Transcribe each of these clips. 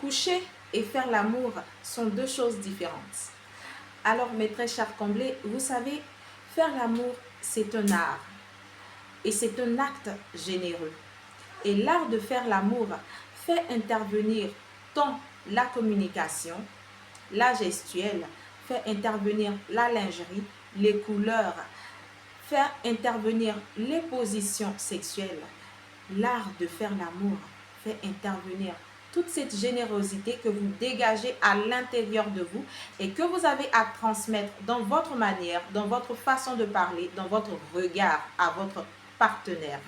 Coucher et faire l'amour sont deux choses différentes. Alors, mes très chers comblés, vous savez, faire l'amour, c'est un art et c'est un acte généreux. Et l'art de faire l'amour fait intervenir tant la communication, la gestuelle, fait intervenir la lingerie, les couleurs, faire intervenir les positions sexuelles. L'art de faire l'amour fait intervenir toute cette générosité que vous dégagez à l'intérieur de vous et que vous avez à transmettre dans votre manière, dans votre façon de parler, dans votre regard à votre partenaire.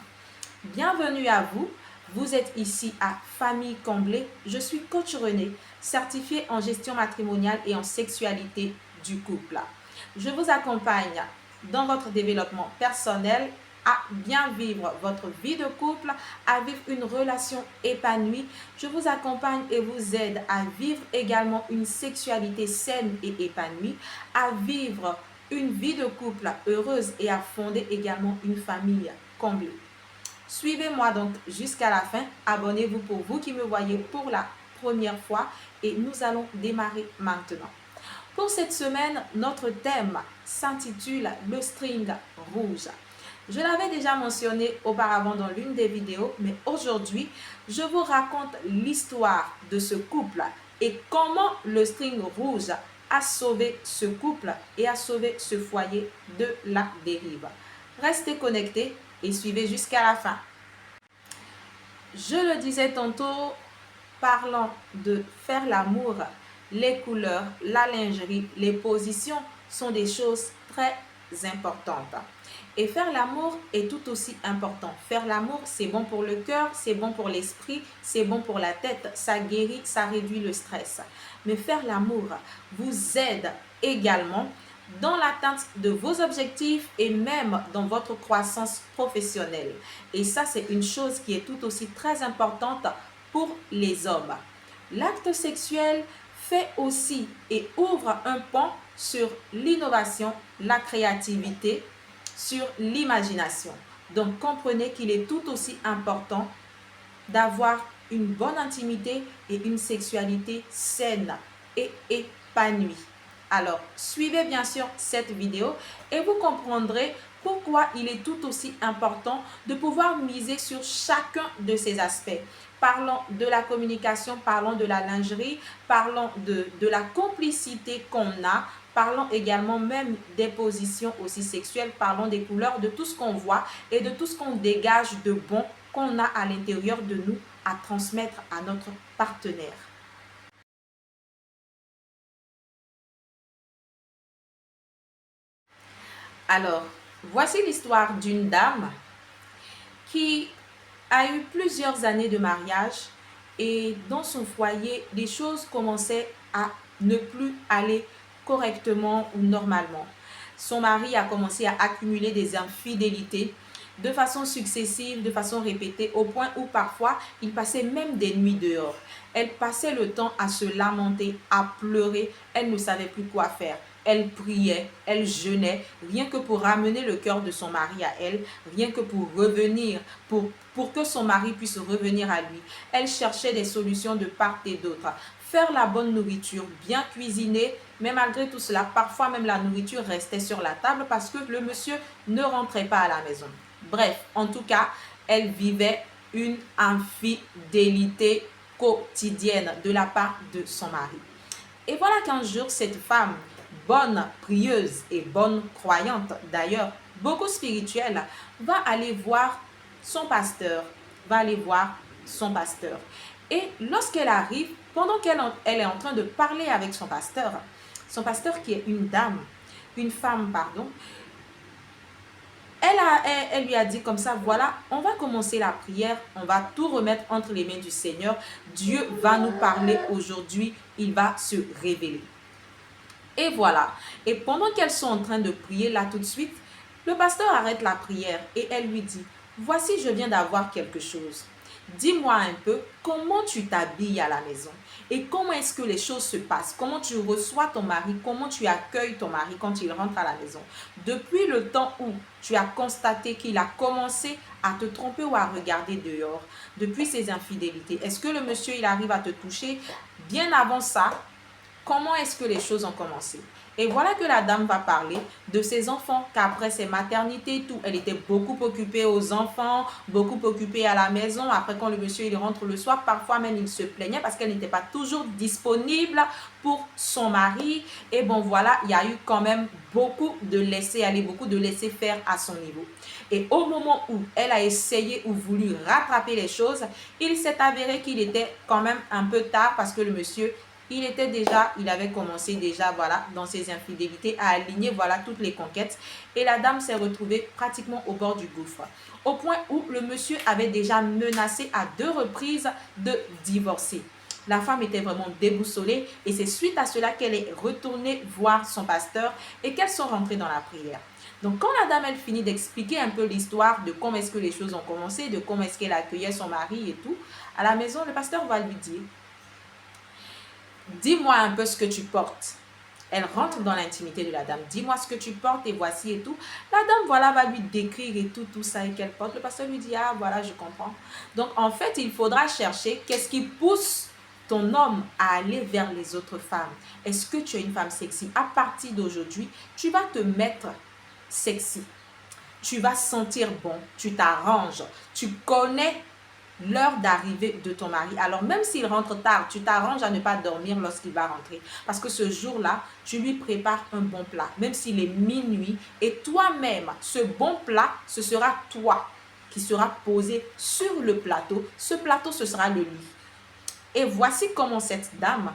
Bienvenue à vous. Vous êtes ici à Famille Comblée. Je suis coach René, certifiée en gestion matrimoniale et en sexualité du couple. Je vous accompagne dans votre développement personnel à bien vivre votre vie de couple, à vivre une relation épanouie. Je vous accompagne et vous aide à vivre également une sexualité saine et épanouie, à vivre une vie de couple heureuse et à fonder également une famille comblée. Suivez-moi donc jusqu'à la fin. Abonnez-vous pour vous qui me voyez pour la première fois et nous allons démarrer maintenant. Pour cette semaine, notre thème s'intitule le string rouge. Je l'avais déjà mentionné auparavant dans l'une des vidéos, mais aujourd'hui, je vous raconte l'histoire de ce couple et comment le string rouge a sauvé ce couple et a sauvé ce foyer de la dérive. Restez connectés et suivez jusqu'à la fin. Je le disais tantôt, parlant de faire l'amour, les couleurs, la lingerie, les positions sont des choses très importantes. Et faire l'amour est tout aussi important. Faire l'amour, c'est bon pour le cœur, c'est bon pour l'esprit, c'est bon pour la tête, ça guérit, ça réduit le stress. Mais faire l'amour vous aide également dans l'atteinte de vos objectifs et même dans votre croissance professionnelle. Et ça, c'est une chose qui est tout aussi très importante pour les hommes. L'acte sexuel fait aussi et ouvre un pan sur l'innovation, la créativité, sur l'imagination. Donc, comprenez qu'il est tout aussi important d'avoir une bonne intimité et une sexualité saine et épanouie. Alors, suivez bien sûr cette vidéo et vous comprendrez pourquoi il est tout aussi important de pouvoir miser sur chacun de ces aspects. Parlons de la communication, parlons de la lingerie, parlons de la complicité qu'on a, parlons également même des positions aussi sexuelles, parlons des couleurs, de tout ce qu'on voit et de tout ce qu'on dégage de bon qu'on a à l'intérieur de nous à transmettre à notre partenaire. Alors, voici l'histoire d'une dame qui a eu plusieurs années de mariage et dans son foyer, les choses commençaient à ne plus aller correctement ou normalement. Son mari a commencé à accumuler des infidélités de façon successive, de façon répétée, au point où parfois il passait même des nuits dehors. Elle passait le temps à se lamenter, à pleurer, elle ne savait plus quoi faire. Elle priait, elle jeûnait, rien que pour ramener le cœur de son mari à elle, rien que pour revenir, pour que son mari puisse revenir à lui. Elle cherchait des solutions de part et d'autre. Faire la bonne nourriture, bien cuisiner, mais malgré tout cela, parfois même la nourriture restait sur la table parce que le monsieur ne rentrait pas à la maison. Bref, en tout cas, elle vivait une infidélité quotidienne de la part de son mari. Et voilà qu'un jour, cette femme, bonne prieuse et bonne croyante, d'ailleurs, beaucoup spirituelle, va aller voir son pasteur, Et lorsqu'elle arrive, pendant qu'elle est en train de parler avec son pasteur qui est une femme, elle lui a dit comme ça, voilà, on va commencer la prière, on va tout remettre entre les mains du Seigneur. Dieu va nous parler aujourd'hui, il va se révéler. Et voilà, et pendant qu'elles sont en train de prier, là tout de suite, le pasteur arrête la prière et elle lui dit, voici, je viens d'avoir quelque chose. dis-moi un peu comment tu t'habilles à la maison et comment est-ce que les choses se passent, comment tu reçois ton mari, comment tu accueilles ton mari quand il rentre à la maison. Depuis le temps où tu as constaté qu'il a commencé à te tromper ou à regarder dehors, depuis ses infidélités, est-ce que le monsieur, il arrive à te toucher bien avant ça? Comment est-ce que les choses ont commencé? Et voilà que la dame va parler de ses enfants, qu'après ses maternités et tout, elle était beaucoup occupée aux enfants, beaucoup occupée à la maison. Après, quand le monsieur il rentre le soir, parfois même il se plaignait parce qu'elle n'était pas toujours disponible pour son mari. Et bon, voilà, il y a eu quand même beaucoup de laisser aller, beaucoup de laisser faire à son niveau. Et au moment où elle a essayé ou voulu rattraper les choses, il s'est avéré qu'il était quand même un peu tard parce que le monsieur il avait commencé déjà, voilà, dans ses infidélités, à aligner, voilà, toutes les conquêtes. Et la dame s'est retrouvée pratiquement au bord du gouffre. Au point où le monsieur avait déjà menacé à 2 reprises de divorcer. La femme était vraiment déboussolée et c'est suite à cela qu'elle est retournée voir son pasteur et qu'elles sont rentrées dans la prière. Donc, quand la dame, elle finit d'expliquer un peu l'histoire de comment est-ce que les choses ont commencé, de comment est-ce qu'elle accueillait son mari et tout, à la maison, le pasteur va lui dire: dis-moi un peu ce que tu portes. Elle rentre dans l'intimité de la dame. Dis-moi ce que tu portes et voici et tout. La dame, voilà, va lui décrire et tout ça et qu'elle porte. Le pasteur lui dit: ah, voilà, je comprends. Donc, en fait, il faudra chercher qu'est-ce qui pousse ton homme à aller vers les autres femmes. Est-ce que tu es une femme sexy? À partir d'aujourd'hui, tu vas te mettre sexy. Tu vas sentir bon. Tu t'arranges. Tu connais l'heure d'arrivée de ton mari. Alors même s'il rentre tard, tu t'arranges à ne pas dormir lorsqu'il va rentrer. Parce que ce jour-là, tu lui prépares un bon plat, même s'il est minuit. Et toi-même, ce bon plat, ce sera toi qui sera posé sur le plateau. Ce plateau, ce sera le lit. Et voici comment cette dame,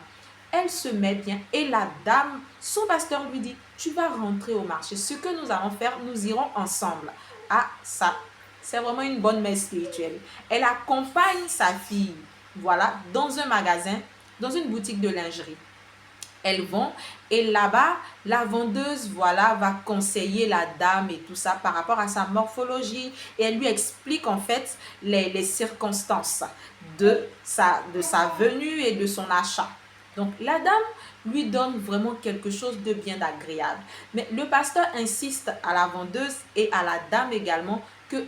elle se met bien. Et la dame, son pasteur lui dit: tu vas rentrer au marché. Ce que nous allons faire, nous irons ensemble. Ah, ça, c'est vraiment une bonne mère spirituelle. Elle accompagne sa fille, voilà, dans un magasin, dans une boutique de lingerie. Elles vont et là-bas, la vendeuse, voilà, va conseiller la dame et tout ça par rapport à sa morphologie. Et elle lui explique en fait les circonstances de sa venue et de son achat. Donc, la dame lui donne vraiment quelque chose de bien agréable. Mais le pasteur insiste à la vendeuse et à la dame également que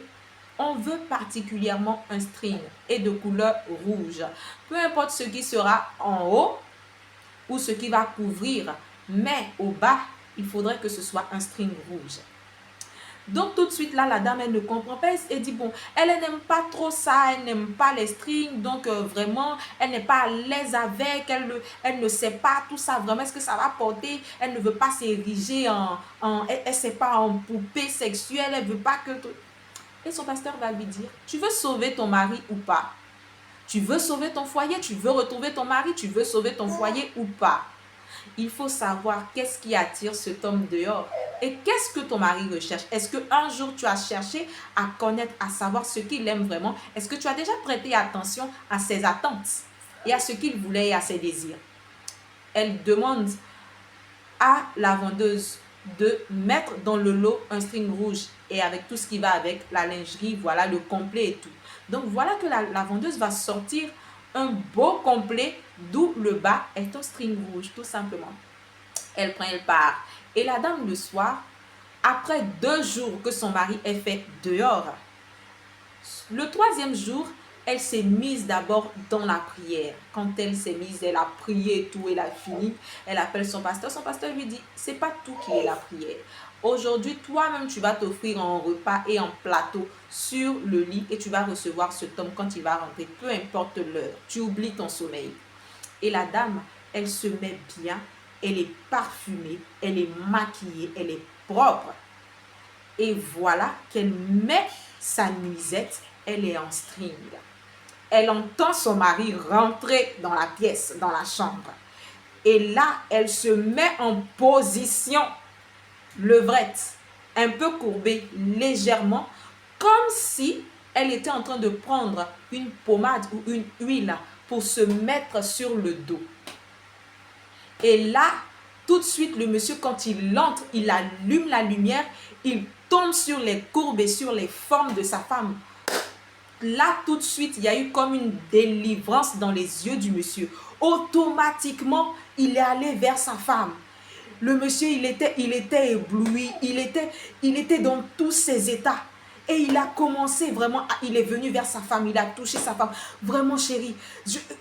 on veut particulièrement un string et de couleur rouge. Peu importe ce qui sera en haut ou ce qui va couvrir, mais au bas, il faudrait que ce soit un string rouge. Donc tout de suite là, la dame, elle ne comprend pas. Elle dit bon, elle n'aime pas trop ça, elle n'aime pas les strings, donc vraiment, elle n'est pas à l'aise avec, elle ne sait pas tout ça, vraiment, est-ce que ça va porter, elle ne veut pas s'ériger elle ne sait pas, en poupée sexuelle, elle ne veut pas que... Et son pasteur va lui dire: tu veux sauver ton mari ou pas? Tu veux sauver ton foyer? Tu veux retrouver ton mari? Tu veux sauver ton foyer ou pas? Il faut savoir qu'est-ce qui attire cet homme dehors et qu'est-ce que ton mari recherche. Est-ce qu'un jour tu as cherché à connaître, à savoir ce qu'il aime vraiment? Est-ce que tu as déjà prêté attention à ses attentes et à ce qu'il voulait et à ses désirs? Elle demande à la vendeuse de mettre dans le lot un string rouge et avec tout ce qui va avec, la lingerie, voilà, le complet et tout. Donc voilà que la vendeuse va sortir un beau complet d'où le bas est un string rouge, tout simplement. Elle prend, elle part. Et la dame, le soir, après 2 jours que son mari est fait dehors, le 3e jour, elle s'est mise d'abord dans la prière. Quand elle s'est mise, elle a prié et tout, elle a fini. Elle appelle son pasteur. Son pasteur lui dit: c'est pas tout qui est la prière. Aujourd'hui, toi-même, tu vas t'offrir un repas et un plateau sur le lit et tu vas recevoir cet homme quand il va rentrer, peu importe l'heure. Tu oublies ton sommeil. Et la dame, elle se met bien, elle est parfumée, elle est maquillée, elle est propre. Et voilà qu'elle met sa nuisette, elle est en string. Elle entend son mari rentrer dans la pièce, dans la chambre. Et là, elle se met en position levrette, un peu courbée, légèrement, comme si elle était en train de prendre une pommade ou une huile pour se mettre sur le dos. Et là, tout de suite, le monsieur, quand il entre, il allume la lumière, il tombe sur les courbes et sur les formes de sa femme. là, tout de suite, il y a eu comme une délivrance dans les yeux du monsieur. Automatiquement, il est allé vers sa femme. Le monsieur, il était ébloui, il était dans tous ses états. Et il a commencé vraiment, il est venu vers sa femme, il a touché sa femme. Vraiment chérie,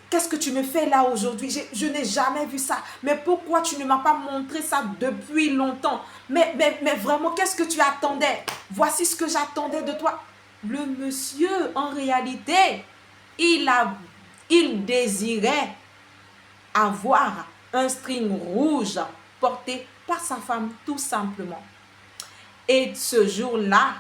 qu'est-ce que tu me fais là aujourd'hui? Je n'ai jamais vu ça. Mais pourquoi tu ne m'as pas montré ça depuis longtemps? Mais vraiment, qu'est-ce que tu attendais? Voici ce que j'attendais de toi. Le monsieur, en réalité, il désirait avoir un string rouge porté par sa femme, tout simplement. Et ce jour-là,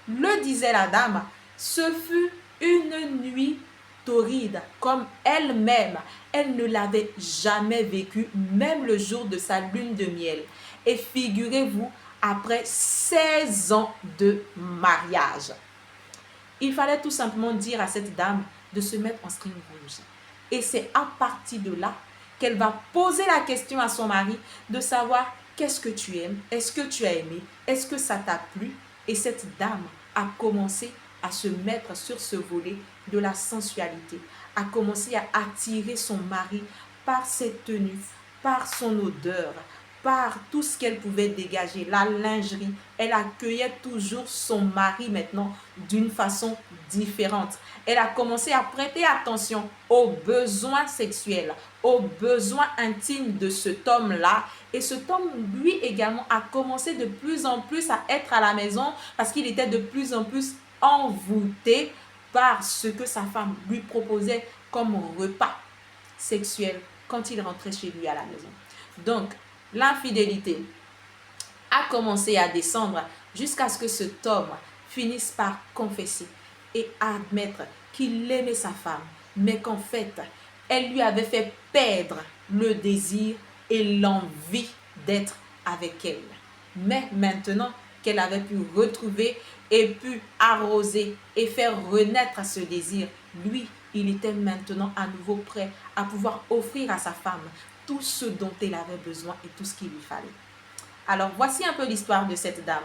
le disait la dame, ce fut une nuit torride, comme elle-même, elle ne l'avait jamais vécu, même le jour de sa lune de miel. Et figurez-vous, après 16 ans de mariage, il fallait tout simplement dire à cette dame de se mettre en string rouge. Et c'est à partir de là qu'elle va poser la question à son mari de savoir qu'est-ce que tu aimes, est-ce que tu as aimé, est-ce que ça t'a plu. Et cette dame a commencé à se mettre sur ce volet de la sensualité, a commencé à attirer son mari par ses tenues, par son odeur, par tout ce qu'elle pouvait dégager, la lingerie. Elle accueillait toujours son mari maintenant d'une façon différente. Elle a commencé à prêter attention aux besoins sexuels, aux besoins intimes de cet homme-là. Et cet homme, lui également, a commencé de plus en plus à être à la maison parce qu'il était de plus en plus envoûté par ce que sa femme lui proposait comme repas sexuel quand il rentrait chez lui à la maison. Donc, l'infidélité a commencé à descendre jusqu'à ce que cet homme finisse par confesser et admettre qu'il aimait sa femme, mais qu'en fait, elle lui avait fait perdre le désir et l'envie d'être avec elle. Mais maintenant qu'elle avait pu retrouver et pu arroser et faire renaître ce désir, lui, il était maintenant à nouveau prêt à pouvoir offrir à sa femme tout ce dont elle avait besoin et tout ce qu'il lui fallait. Alors, voici un peu l'histoire de cette dame.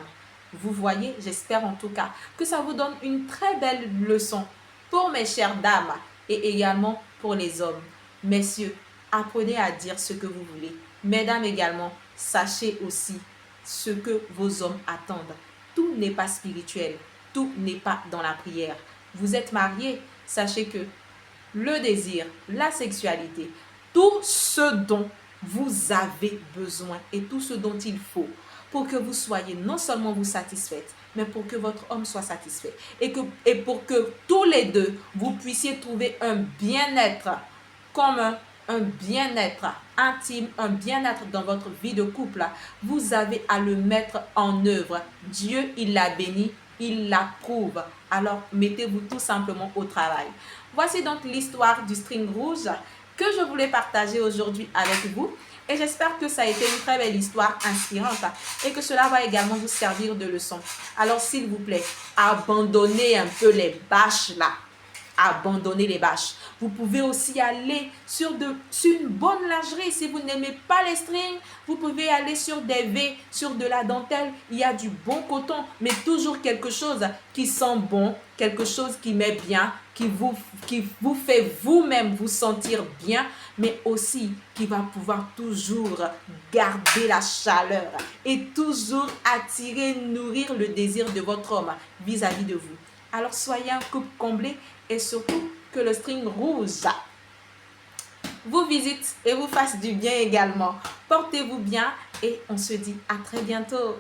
Vous voyez, j'espère en tout cas que ça vous donne une très belle leçon pour mes chères dames et également pour les hommes. Messieurs, apprenez à dire ce que vous voulez. Mesdames également, sachez aussi ce que vos hommes attendent. Tout n'est pas spirituel, tout n'est pas dans la prière. Vous êtes mariés, sachez que le désir, la sexualité, tout ce dont vous avez besoin et tout ce dont il faut pour que vous soyez non seulement vous satisfaites, mais pour que votre homme soit satisfait et pour que tous les deux, vous puissiez trouver un bien-être commun, un bien-être intime, un bien-être dans votre vie de couple. Vous avez à le mettre en œuvre. Dieu, il l'a béni, il l'approuve. Alors, mettez-vous tout simplement au travail. Voici donc l'histoire du string rouge que je voulais partager aujourd'hui avec vous. Et j'espère que ça a été une très belle histoire inspirante et que cela va également vous servir de leçon. Alors, s'il vous plaît, abandonnez un peu les bâches là. Abandonnez les bâches. Vous pouvez aussi aller sur une bonne lingerie. Si vous n'aimez pas les strings, vous pouvez aller sur des V, sur de la dentelle. Il y a du bon coton, mais toujours quelque chose qui sent bon, quelque chose qui met bien, qui vous fait vous-même vous sentir bien, mais aussi qui va pouvoir toujours garder la chaleur et toujours attirer, nourrir le désir de votre homme vis-à-vis de vous. Alors soyez un couple comblé et surtout que le string rouge vous visite et vous fasse du bien également. Portez-vous bien et on se dit à très bientôt.